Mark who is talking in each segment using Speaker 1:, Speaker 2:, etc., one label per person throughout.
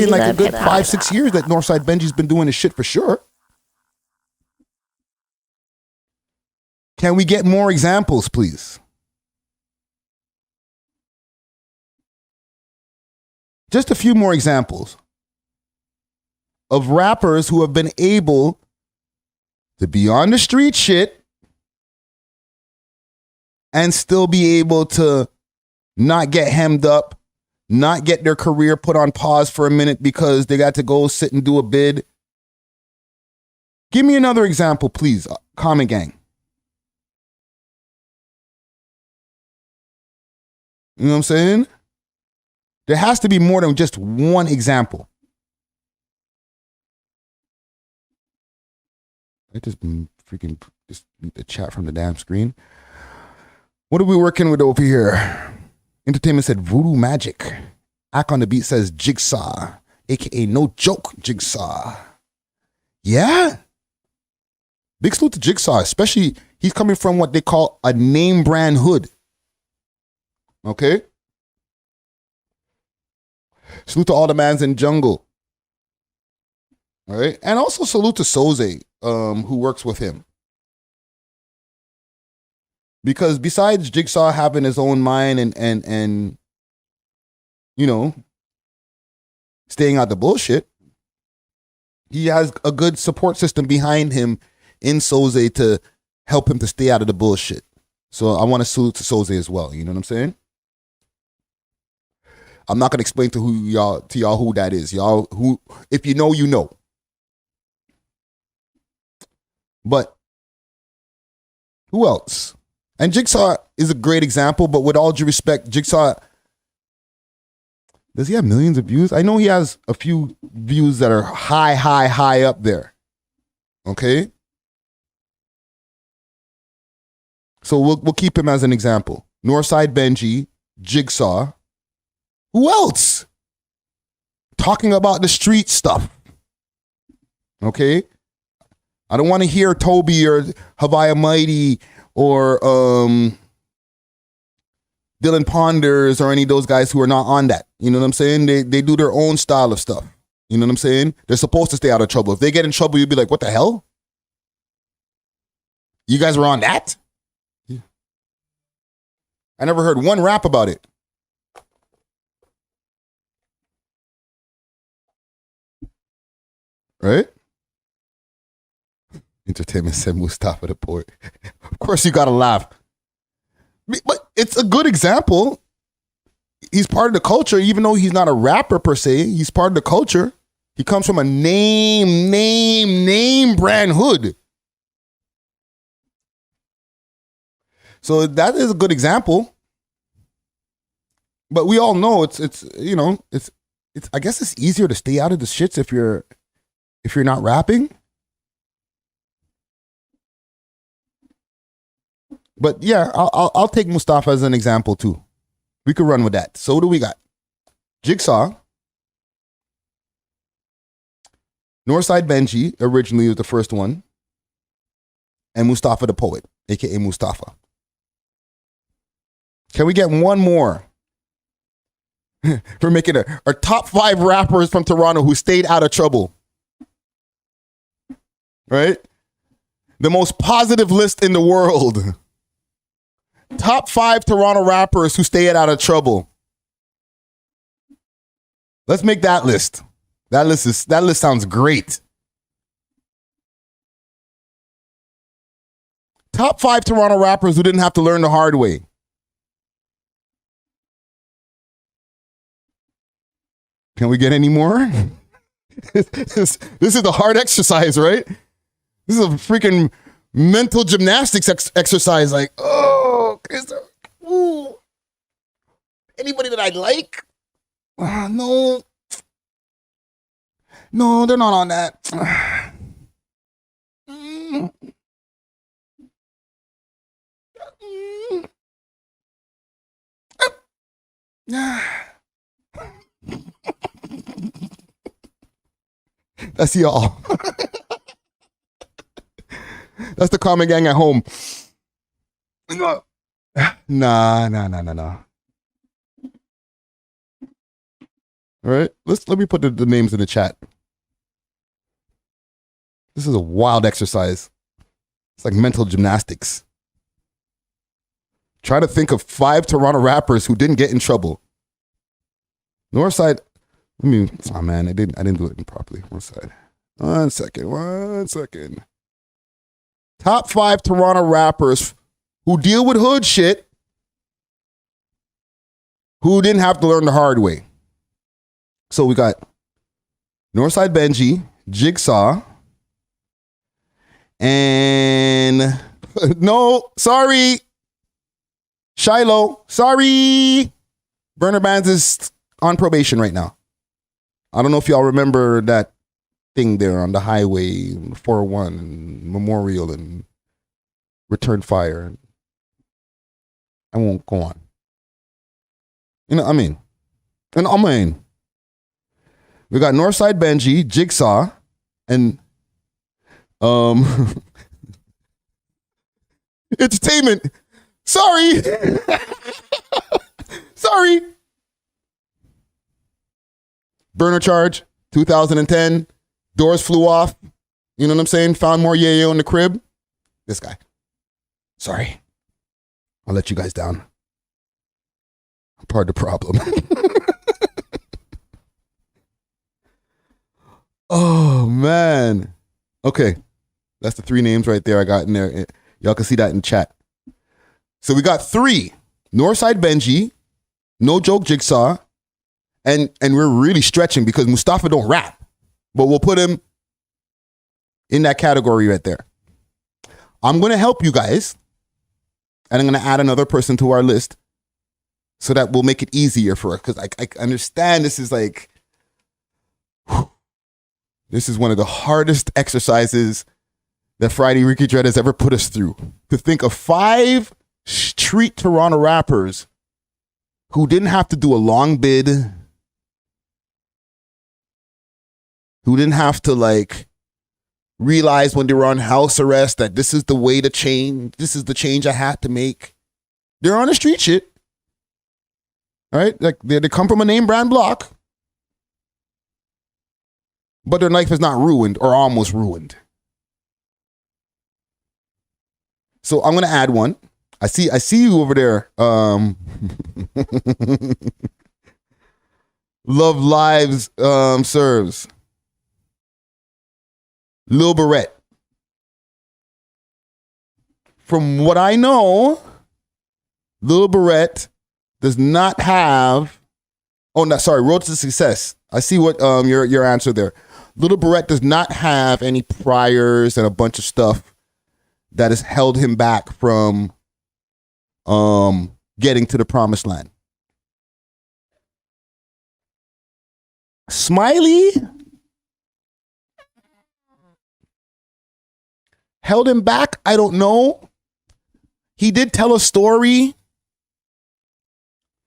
Speaker 1: in like a good 5-6 years that Northside Benji's been doing this shit for sure. Can we get more examples, please? Just a few more examples of rappers who have been able to be on the street shit and still be able to not get hemmed up, not get their career put on pause for a minute because they got to go sit and do a bid. Give me another example, please, Comment Gang. You know what I'm saying? There has to be more than just one example. I just freaking just mute the chat from the damn screen. What are we working with over here? Entertainment said Voodoo Magic. Ack on the beat says Jigsaw, aka No Joke Jigsaw. Yeah? Big salute to Jigsaw, especially he's coming from what they call a name brand hood. Okay? Salute to all the mans in jungle. All right? And also salute to Soze, who works with him. Because besides Jigsaw having his own mind and you know, staying out the bullshit, he has a good support system behind him in Soze to help him to stay out of the bullshit. So I want to salute to Soze as well. You know what I'm saying? I'm not gonna explain to y'all who that is. Y'all who, if you know, you know. But who else? And Jigsaw is a great example, but with all due respect, Jigsaw, does he have millions of views? I know he has a few views that are high up there. Okay? So we'll keep him as an example. Northside Benji, Jigsaw. Who else? Talking about the street stuff. Okay? I don't want to hear Toby or Havaya Mighty or Dylan Ponders or any of those guys who are not on that. You know what I'm saying? They do their own style of stuff. You know what I'm saying? They're supposed to stay out of trouble. If they get in trouble, you'll be like, what the hell? You guys were on that? Yeah. I never heard one rap about it. Right? Entertainment said Mustafa the poet. Of course you gotta laugh. But it's a good example. He's part of the culture, even though he's not a rapper per se. He's part of the culture. He comes from a name brand hood. So that is a good example. But we all know it's you know, it's I guess it's easier to stay out of the shits if you're not rapping. But yeah, I'll take Mustafa as an example too. We could run with that. So what do we got? Jigsaw. Northside Benji originally was the first one. And Mustafa the poet, aka Mustafa. Can we get one more? We're making our top 5 rappers from Toronto who stayed out of trouble. Right? The most positive list in the world. Top 5 Toronto rappers who stay out of trouble. Let's make that list. That list sounds great. Top 5 Toronto rappers who didn't have to learn the hard way. Can we get any more? This is the hard exercise, right? This is a freaking mental gymnastics exercise. Like, oh, is there, ooh, anybody that I like? No, they're not on that. That's y'all. That's the Comment Gang at home. Nah. All right, let me put the names in the chat. This is a wild exercise. It's like mental gymnastics. Try to think of 5 Toronto rappers who didn't get in trouble. Northside. Oh man, I didn't do it properly. Northside. One second. Top 5 Toronto rappers who deal with hood shit, who didn't have to learn the hard way. So we got Northside Benji, Jigsaw, and no, sorry, Shiloh, sorry. Burner Bands is on probation right now. I don't know if y'all remember that thing there on the highway, 401 and Memorial and Return Fire. I won't go on. We got Northside Benji, Jigsaw, and Entertainment. Sorry. Sorry. Burner charge, 2010. Doors flew off. You know what I'm saying? Found more yayo in the crib. This guy. Sorry. I'll let you guys down. I'm part of the problem. Oh, man. Okay. That's the 3 names right there I got in there. Y'all can see that in chat. So we got 3. Northside Benji, No Joke Jigsaw, and we're really stretching because Mustafa don't rap. But we'll put him in that category right there. I'm going to help you guys, and I'm going to add another person to our list so that we'll make it easier for us. Because I understand this is like, this is one of the hardest exercises that Friday Ricky Dread has ever put us through. To think of 5 street Toronto rappers who didn't have to do a long bid, who didn't have to like realize when they were on house arrest that this is the way to change, this is the change I had to make. They're on the street shit. All right? Like they come from a name brand block, but their life is not ruined or almost ruined. So I'm gonna add one. I see you over there. Love Lives serves. Lil Barrett. From what I know, Lil Barrett does not have. Oh, no, sorry. Road to Success. I see what your answer there. Lil Barrett does not have any priors and a bunch of stuff that has held him back from getting to the promised land. Smiley held him back. I don't know. He did tell a story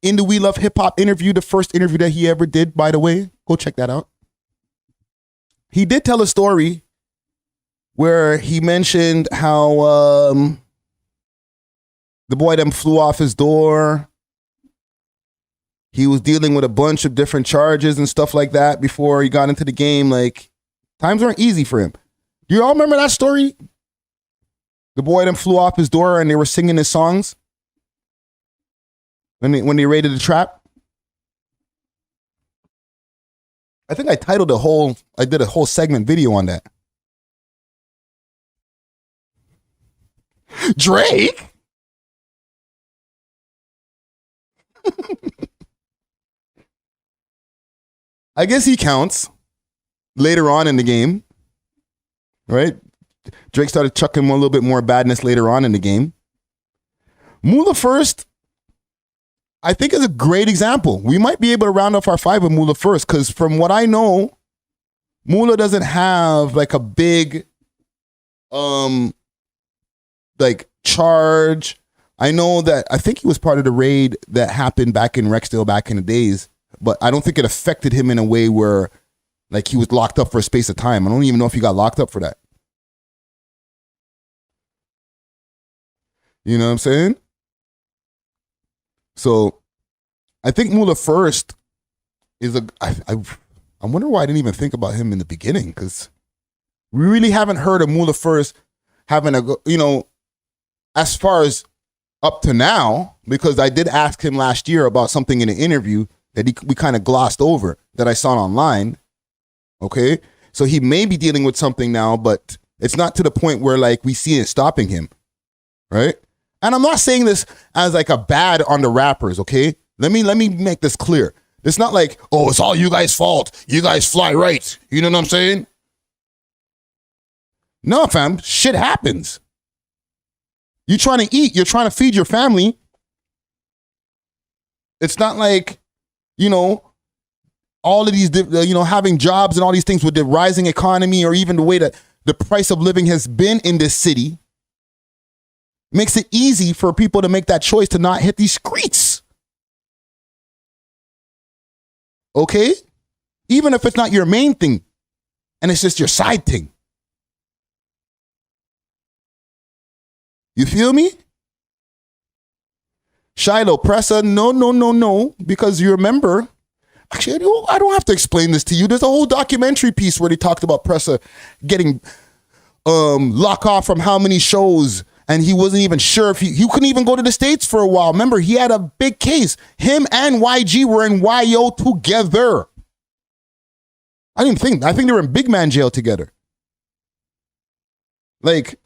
Speaker 1: in the We Love Hip Hop interview, the first interview that he ever did, by the way. Go check that out. He did tell a story where he mentioned how the boy them flew off his door. He was dealing with a bunch of different charges and stuff like that before he got into the game. Like, times aren't easy for him. Do you all remember that story? The boy them flew off his door and they were singing his songs when they raided the trap. I think I did a whole segment video on that. Drake? I guess he counts later on in the game, right? Drake started chucking him a little bit more badness later on in the game. Moolah First, I think, is a great example. We might be able to round off our 5 with Moolah First because from what I know, Moolah doesn't have like a big like charge. I know that I think he was part of the raid that happened back in Rexdale back in the days, but I don't think it affected him in a way where like he was locked up for a space of time. I don't even know if he got locked up for that. You know what I'm saying? So I think Moolah First is I wonder why I didn't even think about him in the beginning, because we really haven't heard of Mula first having a, as far as up to now, because I did ask him last year about something in an interview that we kind of glossed over that I saw online. Okay. So he may be dealing with something now, but it's not to the point where like we see it stopping him. Right. And I'm not saying this as like a bad on the rappers. Okay. Let me make this clear. It's not like, oh, it's all you guys' fault. You guys fly right. You know what I'm saying? No, fam. Shit happens. You're trying to eat. You're trying to feed your family. It's not like, all of these, having jobs and all these things with the rising economy, or even the way that the price of living has been in this city, makes it easy for people to make that choice to not hit these streets. Okay? Even if it's not your main thing and it's just your side thing. You feel me? Shiloh, Pressa, no, because you remember, actually, I don't have to explain this to you. There's a whole documentary piece where they talked about Pressa getting locked off from how many shows, and he wasn't even sure if he couldn't even go to the States for a while. Remember, he had a big case. Him and YG were in YO together. I think they were in big man jail together. Like,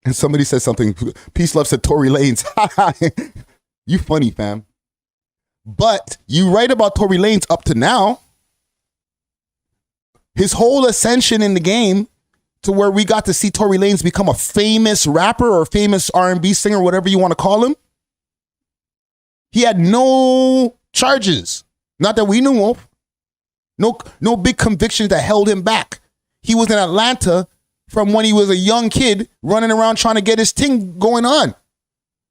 Speaker 1: and somebody said something, Peace Love said Tory Lanez. You funny, fam. But you write about Tory Lanez up to now. His whole ascension in the game to where we got to see Tory Lanez become a famous rapper or famous R&B singer, whatever you want to call him. He had no charges. Not that we knew of. No big convictions that held him back. He was in Atlanta from when he was a young kid running around trying to get his thing going on.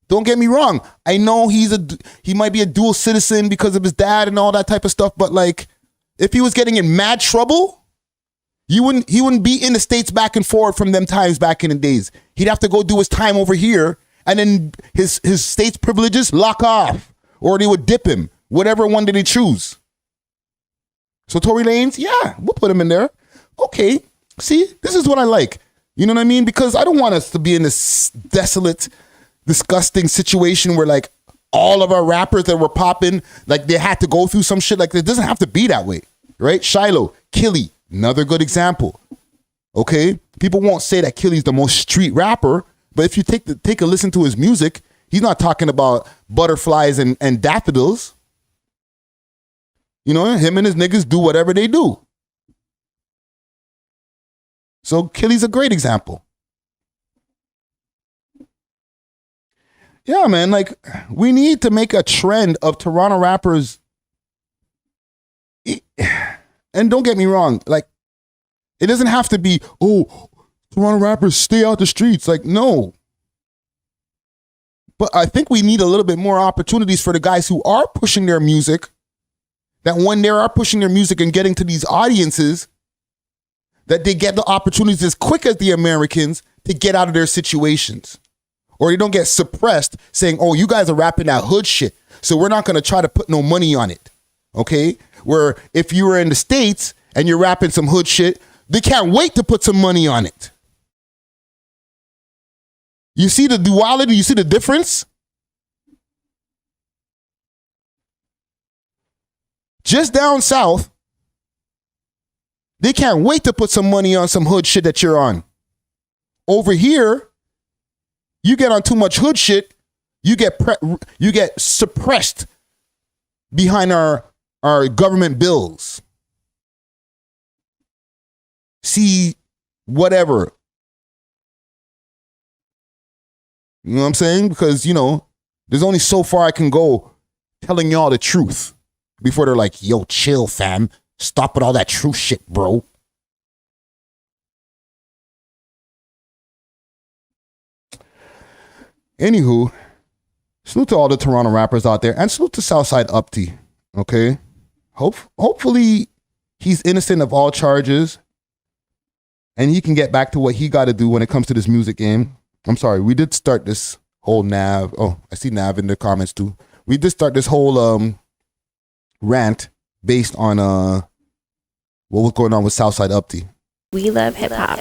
Speaker 1: Don't get me wrong. I know he might be a dual citizen because of his dad and all that type of stuff, but like, if he was getting in mad trouble, he wouldn't be in the States back and forth from them times back in the days. He'd have to go do his time over here, and then his States privileges lock off, or they would dip him, whatever one did he choose. So Tory Lanez, yeah, we'll put him in there. Okay. See, this is what I like. You know what I mean? Because I don't want us to be in this desolate, disgusting situation where like all of our rappers that were popping, like they had to go through some shit. Like it doesn't have to be that way, right? Shiloh, Killy, another good example. Okay, people won't say that Killy's the most street rapper, but if you take a listen to his music, he's not talking about butterflies and daffodils. Him and his niggas do whatever they do. So Killy's a great example. Yeah, man, like we need to make a trend of Toronto rappers. And don't get me wrong, like it doesn't have to be, oh, Toronto rappers stay out the streets. Like, no. But I think we need a little bit more opportunities for the guys who are pushing their music, that when they are pushing their music and getting to these audiences, that they get the opportunities as quick as the Americans to get out of their situations. Or they don't get suppressed saying, oh, you guys are rapping that hood shit, so we're not going to try to put no money on it. Okay? Where if you were in the States and you're rapping some hood shit, they can't wait to put some money on it. You see the duality? You see the difference? Just down south, they can't wait to put some money on some hood shit that you're on. Over here, you get on too much hood shit, you get suppressed behind our government bills. See, whatever. You know what I'm saying? Because, there's only so far I can go telling y'all the truth before they're like, yo, chill, fam. Stop with all that truth shit, bro. Anywho, salute to all the Toronto rappers out there, and salute to Southside Upty. Okay, hopefully he's innocent of all charges, and he can get back to what he got to do when it comes to this music game. I'm sorry, we did start this whole Nav. Oh, I see Nav in the comments too. We did start this whole rant based on what was going on with Southside Upty.
Speaker 2: We love hip hop.